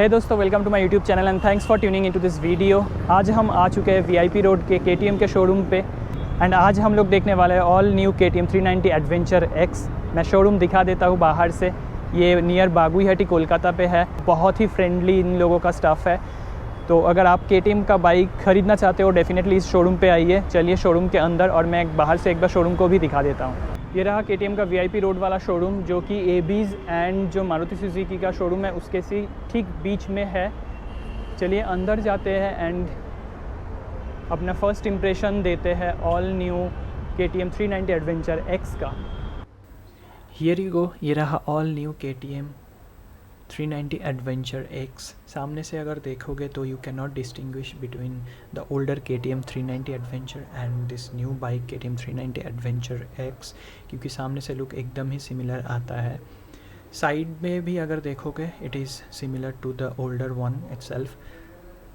हे दोस्तों, welcome to my YouTube channel and thanks for tuning into this video. आज हम आ चुके हैं वीआईपी रोड के केटीएम के शोरूम पे एंड आज हम लोग देखने वाले हैं all new KTM 390 adventure X. मैं शोरूम दिखा देता हूँ बाहर से। ये नियर बागुईहट्टी कोलकाता पे है। बहुत ही फ्रेंडली इन लोगों का स्टाफ है। तो अगर आप केटीएम का बाइक ख़रीदना चाहते हो डेफिनेटली इस शोरूम पे आइए। चलिए शोरूम के अंदर, और मैं बाहर से एक बार शोरूम को भी दिखा देता हूँ। ये रहा केटीएम का वीआईपी रोड वाला शोरूम, जो कि एबीज़ एंड जो मारुति सुजुकी का शोरूम है उसके ठीक बीच में है। चलिए अंदर जाते हैं एंड अपना फर्स्ट इम्प्रेशन देते हैं all new KTM 390 adventure x का। हियर यू गो, ये रहा all new KTM 390 adventure x. सामने से अगर देखोगे तो you can not distinguish between the older KTM 390 adventure and this new bike KTM 390 adventure x, क्योंकि सामने से लुक एकदम ही सिमिलर आता है। साइड में भी अगर देखोगे it is similar to the older one itself.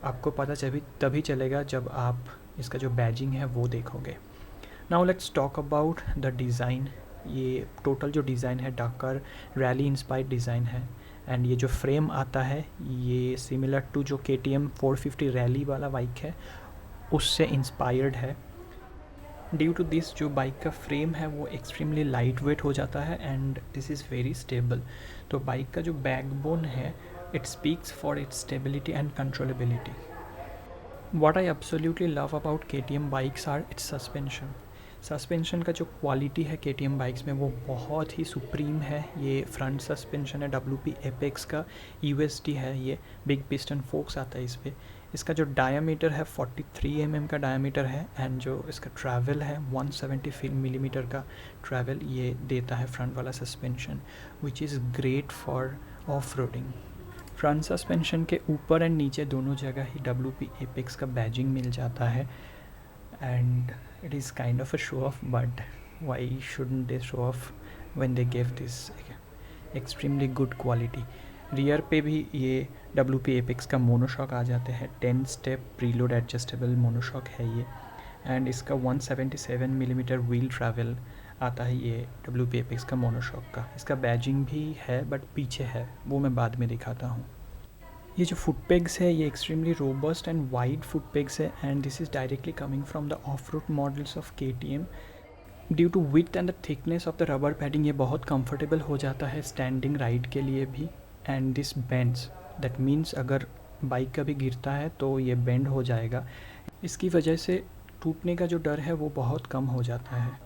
आपको पता तभी चलेगा जब आप इसका जो बैजिंग है वो देखोगे। Now let's talk about the design. ये टोटल जो डिज़ाइन है डाकर रैली इंस्पायर्ड डिज़ाइन है एंड ये जो फ्रेम आता है ये सिमिलर टू जो KTM 450 रैली वाला बाइक है उससे इंस्पायर्ड है। ड्यू टू दिस जो बाइक का फ्रेम है वो एक्सट्रीमली लाइट वेट हो जाता है and this is very stable. तो बाइक का जो बैकबोन है it speaks for its stability and controllability. What I absolutely love about KTM bikes are its suspension का जो क्वालिटी है KTM बाइक्स में वो बहुत ही सुप्रीम है। ये फ्रंट सस्पेंशन है WP एपेक्स का, USD है, ये बिग पिस्टन फोक्स आता है इस पर। इसका जो डायामीटर है 43 mm का डायामीटर है एंड जो इसका ट्रैवल है 170 मिलीमीटर का ट्रैवल ये देता है फ्रंट वाला suspension, which is great for off roading. Front suspension के ऊपर एंड नीचे दोनों जगह ही WP एपेक्स का बैजिंग मिल जाता है and it is kind of a show off, but why shouldn't they show off when they gave this extremely good quality। Rear पे भी ये WP एपेक्स का मोनोशॉक आ जाते हैं। 10 स्टेप प्रीलोड एडजस्टेबल मोनोशॉक है ये एंड इसका 177 मिलीमीटर व्हील ट्रैवल आता है ये WP एपेक्स का मोनोशॉक का। इसका बैजिंग भी है बट पीछे है, वो मैं बाद में दिखाता हूँ। ये जो फुट पेग्स है ये extremely robust and wide foot pegs है and this is directly coming from the off road models of KTM। Due to width and the thickness of the rubber padding ये बहुत कंफर्टेबल हो जाता है standing ride के लिए भी। And this bends, that means अगर बाइक कभी गिरता है तो ये बेंड हो जाएगा। इसकी वजह से टूटने का जो डर है वो बहुत कम हो जाता है।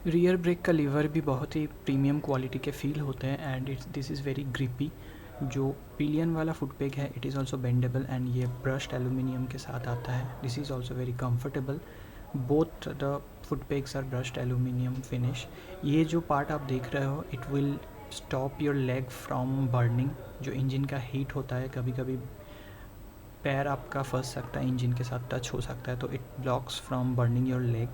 रियर ब्रेक का लीवर भी बहुत ही प्रीमियम क्वालिटी के फील होते हैं and this is very grippy. जो पिलियन वाला फुट पेग है it is also bendable and ये ब्रश्ड एल्यूमिनियम के साथ आता है। This is also very comfortable. Both the foot pegs are brushed aluminium finish. ये जो पार्ट आप देख रहे हो it will stop your leg from burning. जो इंजन का हीट होता है कभी कभी पैर आपका फंस सकता है, इंजन के साथ टच हो सकता है, तो it blocks from burning your leg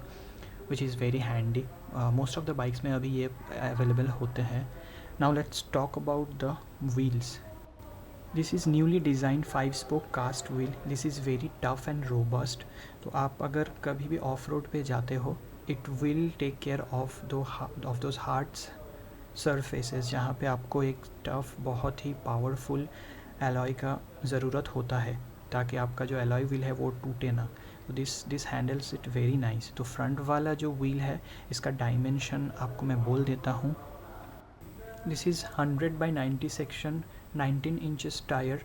which is very handy. Most of the bikes में अभी ये अवेलेबल होते हैं। Now let's talk about the wheels. This is newly designed 5-spoke cast wheel. This is very tough and robust. तो आप अगर कभी भी ऑफ रोड पे जाते हो it will take care of those hard surfaces जहाँ पे आपको एक टफ बहुत ही पावरफुल एलॉय का ज़रूरत होता है ताकि आपका जो एलॉय व्हील है वो टूटे ना। तो this handles it very nice. तो फ्रंट वाला जो व्हील है इसका डायमेंशन आपको मैं बोल देता हूँ। This is 100 by 90 section 19 inches tyre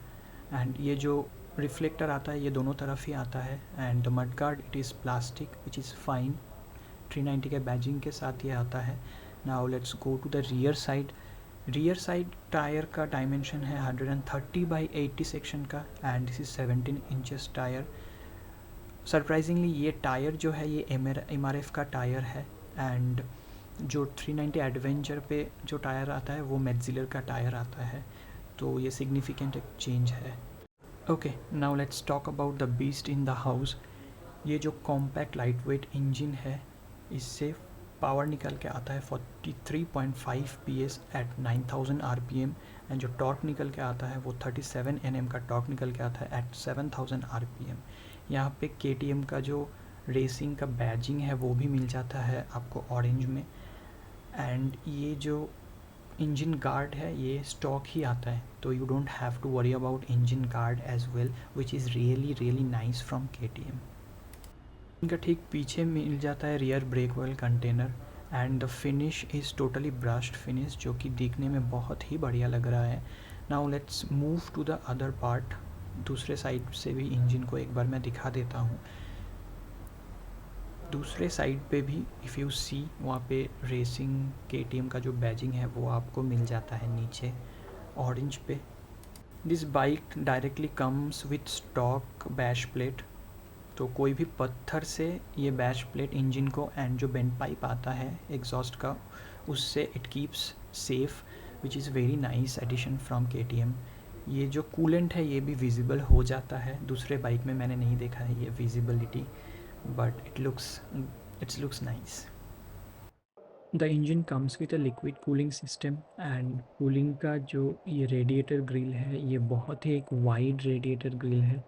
and ये जो रिफ्लेक्टर आता है ये दोनों तरफ ही आता है and the mud guard it is plastic which is fine. 390 के बैजिंग के साथ ये आता है। Now let's go to the rear side. Rear side tyre का डायमेंशन है 130 by 80 सेक्शन का and this is 17 inches tyre. Surprisingly ये टायर जो है ये MRF का टायर है एंड जो 390 एडवेंचर पे जो टायर आता है वो मैक्सिलर का टायर आता है, तो ये सिग्निफिकेंट एक चेंज है। Okay, now let's talk about the beast in the house. ये जो कॉम्पैक्ट लाइट वेट इंजन है इससे पावर निकल के आता है 43.5 PS एट 9000 RPM एंड जो टॉर्क निकल के आता है वो 37 Nm का टॉर्क निकल के आता है एट 7000 RPM। यहाँ पे KTM का जो रेसिंग का बैजिंग है वो भी मिल जाता है आपको ऑरेंज में एंड ये जो इंजन गार्ड है ये स्टॉक ही आता है, तो you don't have to worry about engine guard as well, which is really nice from KTM। इनका ठीक पीछे मिल जाता है rear brake oil container, and the finish is totally brushed finish, जो कि देखने में बहुत ही बढ़िया लग रहा है। Now let's move to the other part. दूसरे साइड से भी इंजन को एक बार मैं दिखा देता हूँ। दूसरे साइड पे भी इफ़ यू सी, वहाँ पे रेसिंग KTM का जो बैजिंग है वो आपको मिल जाता है नीचे ऑरेंज पे। This bike directly comes with stock bash plate, तो कोई भी पत्थर से ये बैश प्लेट इंजन को, एंड जो बेंड पाइप आता है एग्जॉस्ट का, उससे it keeps safe, which is very nice addition from KTM। ये जो कूलेंट है ये भी विजिबल हो जाता है, दूसरे बाइक में मैंने नहीं देखा है ये visibility, but it looks nice. The engine comes with a liquid cooling system, and cooling का जो ये रेडिएटर ग्रिल है ये बहुत ही एक वाइड रेडिएटर ग्रिल है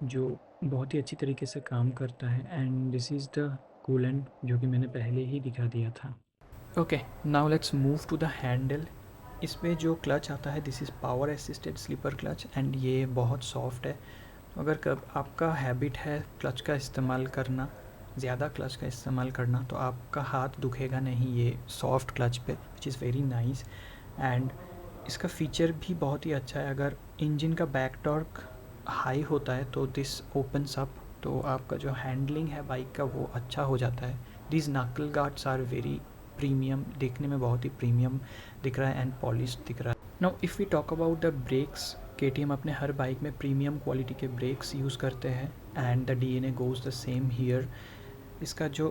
जो बहुत ही अच्छी तरीके से काम करता है, and this is the coolant जो कि मैंने पहले ही दिखा दिया था। Okay, now let's move to the handle. इसमें जो क्लच आता है this is power assisted slipper clutch, and ये बहुत सॉफ्ट है। अगर कब आपका हैबिट है क्लच का इस्तेमाल करना, ज़्यादा क्लच का इस्तेमाल करना, तो आपका हाथ दुखेगा नहीं ये सॉफ्ट क्लच पे, विच इज़ वेरी नाइस। एंड इसका फ़ीचर भी बहुत ही अच्छा है। अगर इंजन का बैक टॉर्क हाई होता है तो दिस ओपन्स अप, तो आपका जो हैंडलिंग है बाइक का वो अच्छा हो जाता है। दिस नकल गार्ड्स आर वेरी प्रीमियम, देखने में बहुत ही प्रीमियम दिख रहा है एंड पॉलिश दिख रहा है। Now if we talk about the brakes, KTM अपने हर बाइक में प्रीमियम क्वालिटी के ब्रेक्स यूज़ करते हैं, and the DNA goes the same here. इसका जो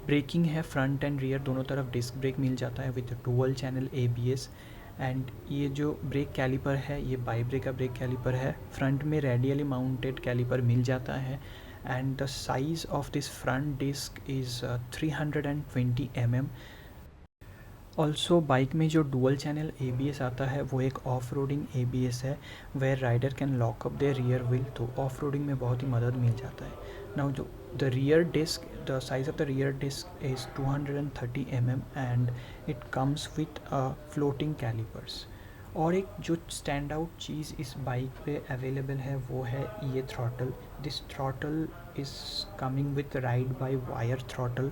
ब्रेकिंग है फ्रंट एंड रियर दोनों तरफ डिस्क ब्रेक मिल जाता है with dual channel ABS, and ये जो ब्रेक कैलिपर है ये बाइब्रेक का ब्रेक कैलिपर है। फ्रंट में रेडियली माउंटेड कैलिपर मिल जाता है, and the size of this front disc is 320 mm। Also bike में जो डुअल चैनल ABS आता है वो एक ऑफ रोडिंग ABS है, where rider can lock up their rear wheel, तो ऑफ रोडिंग में बहुत ही मदद मिल जाता है। नाउ जो the rear disc, the size of the rear disc is 230 mm, and it comes with floating calipers. और एक जो स्टैंड आउट चीज़ इस बाइक पे अवेलेबल है वो है ये throttle. This throttle is coming with ride by wire throttle,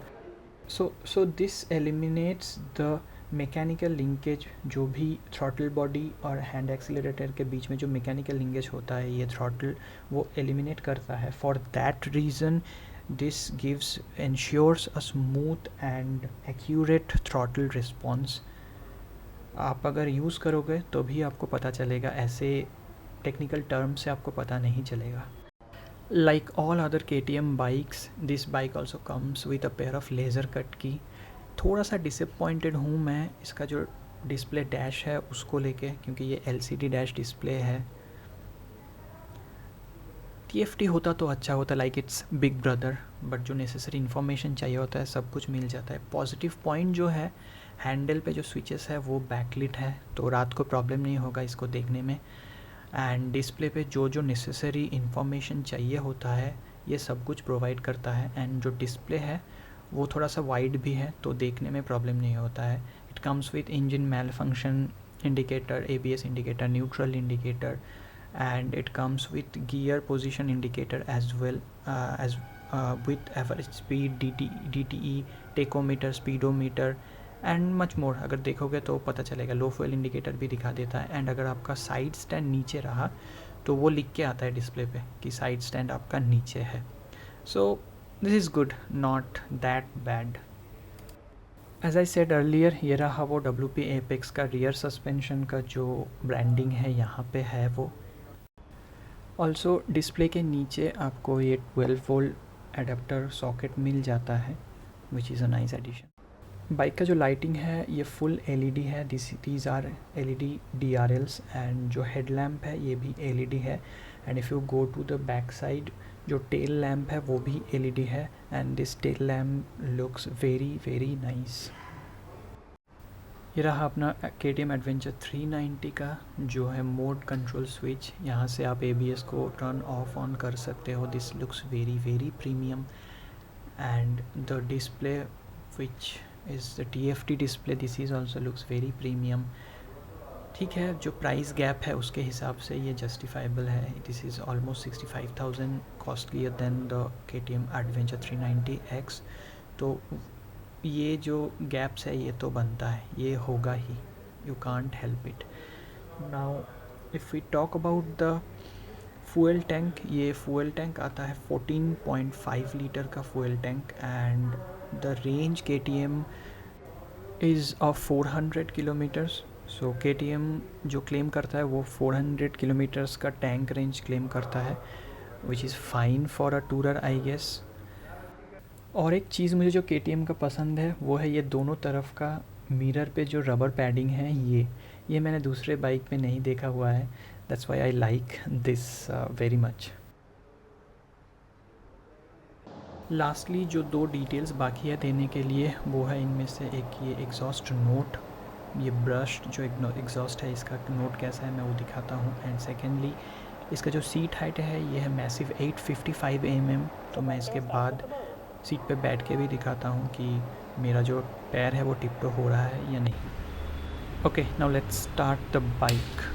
so this eliminates the mechanical linkage. जो भी थ्रॉटल बॉडी और हैंड एक्सीलरेटर के बीच में जो मैकेनिकल लिंकेज होता है ये थ्रॉटल वो एलिमिनेट करता है। For that reason this gives ensures a smooth and accurate throttle response. आप अगर यूज़ करोगे तो भी आपको पता चलेगा, ऐसे टेक्निकल टर्म से आपको पता नहीं चलेगा। Like all other KTM bikes, this bike also comes with a pair of laser cut की। थोड़ा सा डिसअपॉइंटेड हूँ मैं इसका जो डिस्प्ले डैश है उसको लेके, क्योंकि ये LCD डैश डिस्प्ले है। TFT होता तो अच्छा होता, like it's big brother, but जो नेसेसरी इन्फॉर्मेशन चाहिए होता है सब कुछ मिल जाता है। पॉजिटिव पॉइंट जो है हैंडल पे जो स्विचेस है वो बैकलिट है, तो रात को प्रॉब्लम नहीं होगा इसको देखने में। एंड डिस्प्ले पे जो जो नेसेसरी इन्फॉर्मेशन चाहिए होता है ये सब कुछ प्रोवाइड करता है, एंड जो डिस्प्ले है वो थोड़ा सा वाइड भी है तो देखने में प्रॉब्लम नहीं होता है। It comes with engine malfunction indicator, ABS indicator, neutral indicator, and it comes with gear position indicator as well as with average speed, DTE, tachometer, speedometer and much more. अगर देखोगे तो पता चलेगा, लो fuel indicator भी दिखा देता है। And अगर आपका साइड स्टैंड नीचे रहा तो वो लिख के आता है डिस्प्ले पे कि साइड स्टैंड आपका नीचे है। So this is good, not that bad. As I said earlier, ये रहा वो WP एपेक्स का रियर सस्पेंशन का जो ब्रांडिंग है यहाँ पे है वो। ऑल्सो डिस्प्ले के नीचे आपको ये 12 वोल्ट एडाप्टर सॉकेट मिल जाता है, which is a nice addition. Bike का जो लाइटिंग है ये फुल LED है, these are LED DRLs, and जो हेडलैम्प है ये भी LED है। And if you go to the back side जो टेल लैम्प है वो भी LED है, and this tail lamp looks very nice. ये रहा अपना KTM एडवेंचर 390 का जो है मोड कंट्रोल स्विच। यहाँ से आप ABS को टर्न ऑफ ऑन कर सकते हो। This looks very premium, and the display which is the TFT display. This is also looks very premium. ठीक है, जो प्राइस गैप है उसके हिसाब से ये जस्टिफाइबल है. This is almost 65,000 costlier then the KTM adventure 390X. तो ये जो गैप्स है ये तो बनता है, ये होगा ही. You can't help it. Now if we talk about the fuel tank, ये फ्यूल टैंक आता है 14.5 लीटर का fuel tank. And the range KTM is of 400 kilometres. So KTM जो क्लेम करता है वो 400 किलोमीटर्स का टैंक रेंज क्लेम करता है, which is fine for a tourer I guess. और एक चीज़ मुझे जो KTM का पसंद है वो है ये दोनों तरफ का मिरर पे जो रबर पैडिंग है, ये मैंने दूसरे बाइक पे नहीं देखा हुआ है. That's why I like this very much. Lastly जो 2 डिटेल्स बाकी है देने के लिए वो है इनमें से एक ये एग्जॉस्ट नोट. ये ब्रश जो एग्जॉस्ट है इसका नोट कैसा है मैं वो दिखाता हूँ. एंड सेकेंडली इसका जो सीट हाइट है ये है मैसिव 855 mm. तो मैं इसके बाद सीट पे बैठ के भी दिखाता हूँ कि मेरा जो पैर है वो टिप टो हो रहा है या नहीं. Okay, now let's start the bike.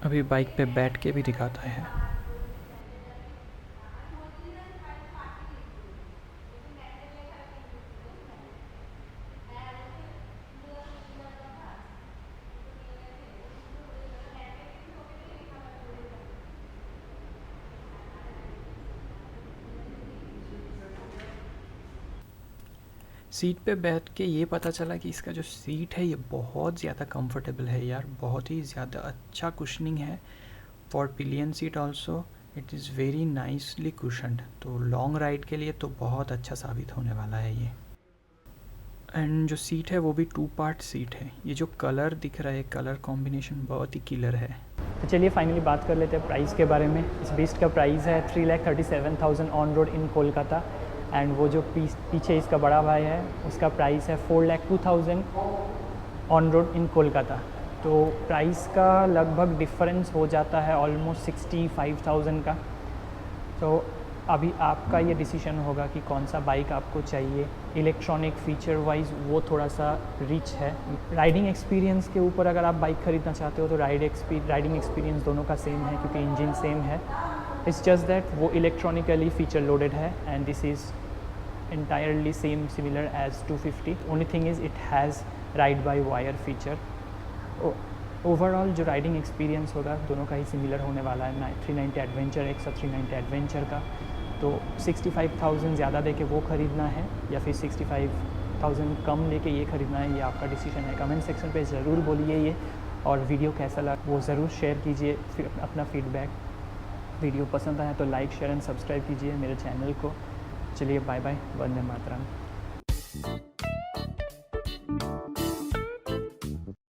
अभी बाइक पे बैठ के भी दिखाता है. सीट पे बैठ के ये पता चला कि इसका जो सीट है ये बहुत ज़्यादा कंफर्टेबल है यार. बहुत ही ज़्यादा अच्छा कुशनिंग है. For pillion seat also it is very nicely cushioned. तो लॉन्ग राइड के लिए तो बहुत अच्छा साबित होने वाला है ये. एंड जो सीट है वो भी 2 पार्ट सीट है. ये जो कलर दिख रहा है, कलर कॉम्बिनेशन बहुत ही किलर है. तो चलिए फाइनली बात कर लेते हैं प्राइस के बारे में. इस बीस्ट का प्राइस है 3,37,000 on road in Kolkata. And वो जो पीछे इसका बड़ा भाई है उसका प्राइस है 4,02,000 ऑन रोड इन कोलकाता. तो प्राइस का लगभग डिफरेंस हो जाता है ऑलमोस्ट 65,000 का. तो अभी आपका ये डिसीजन होगा कि कौन सा बाइक आपको चाहिए. इलेक्ट्रॉनिक फीचर वाइज वो थोड़ा सा रिच है. राइडिंग एक्सपीरियंस के ऊपर अगर आप बाइक ख़रीदना चाहते हो तो राइडिंग एक्सपीरियंस दोनों का सेम है क्योंकि इंजन सेम है. इट्स जस्ट दैट वो इलेक्ट्रॉनिकली फीचर लोडेड है and this is entirely similar as 250. only thing is it has ride by wire feature. Overall जो राइडिंग एक्सपीरियंस होगा दोनों का ही सिमिलर होने वाला है 390 एडवेंचर एक्स और 390 एडवेंचर का. तो 65,000 ज़्यादा दे के वो ख़रीदना है या फिर 65,000 कम लेके ये ख़रीदना है, ये आपका डिसीजन है. कमेंट सेक्शन पे ज़रूर बोलिए ये. और वीडियो कैसा लगा वो ज़रूर शेयर कीजिए, फिर अपना फीडबैक. वीडियो पसंद आया तो लाइक शेयर एंड सब्सक्राइब कीजिए मेरे चैनल को. चलिए बाय बाय, वंदे मातरम.